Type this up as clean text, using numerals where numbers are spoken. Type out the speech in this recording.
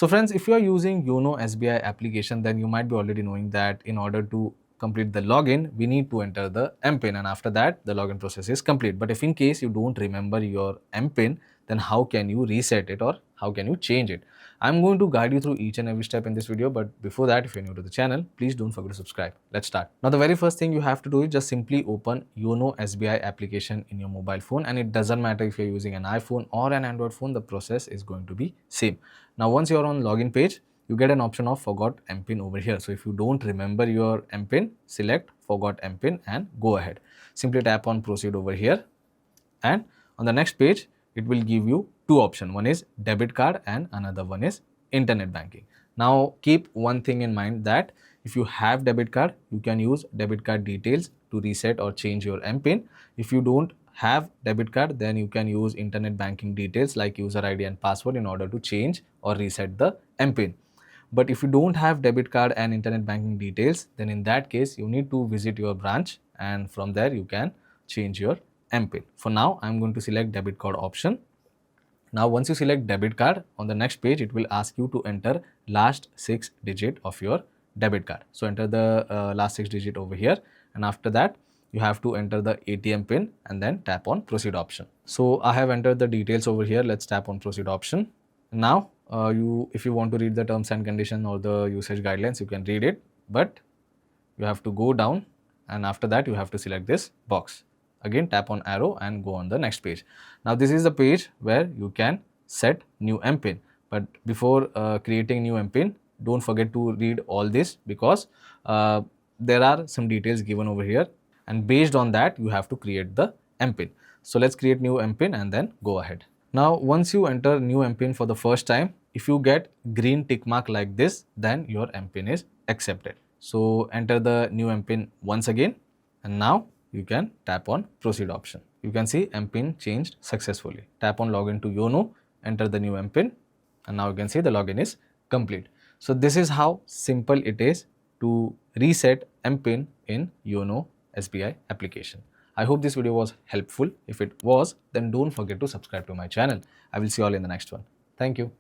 So friends, if you are using YONO SBI application, then you might be already knowing that in order to complete the login, we need to enter the MPIN, and after that the login process is complete. But if in case you don't remember your MPIN, then how can you reset it or how can you change it? I'm going to guide you through each and every step in this video, but before that, if you're new to the channel, please don't forget to subscribe. Let's start. Now the very first thing you have to do is just simply open YONO SBI application in your mobile phone, and it doesn't matter if you're using an iPhone or an Android phone, the process is going to be same. Now once you're on login page, you get an option of forgot MPIN over here. So if you don't remember your MPIN, select forgot MPIN and go ahead. Simply tap on proceed over here, and on the next page it will give you two options. One is debit card and another one is internet banking. Now keep one thing in mind, that if you have debit card, you can use debit card details to reset or change your MPIN. If you don't have debit card, then you can use internet banking details like user ID and password in order to change or reset the MPIN. But if you don't have debit card and internet banking details, then in that case you need to visit your branch, and from there you can change your MPIN. For now, I'm going to select debit card option. Now once you select debit card, on the next page it will ask you to enter last 6 digit of your debit card. So enter the last 6 digit over here, and after that you have to enter the ATM pin and then tap on proceed option. So I have entered the details over here. Let's tap on proceed option. Now if you want to read the terms and condition or the usage guidelines, you can read it, but you have to go down, and after that you have to select this box. Again tap on arrow and go on the next page. Now this is the page where you can set new MPIN, but before creating new MPIN, don't forget to read all this, because there are some details given over here, and based on that you have to create the MPIN. So let's create new MPIN and then go ahead. Now once you enter new MPIN for the first time, if you get green tick mark like this, then your MPIN is accepted. So enter the new MPIN once again, and now you can tap on proceed option. You can see MPIN changed successfully. Tap on login to YONO, enter the new MPIN, and now you can see the login is complete. So this is how simple it is to reset MPIN in YONO SBI application. I hope this video was helpful. If it was, then don't forget to subscribe to my channel. I will see you all in the next one. Thank you.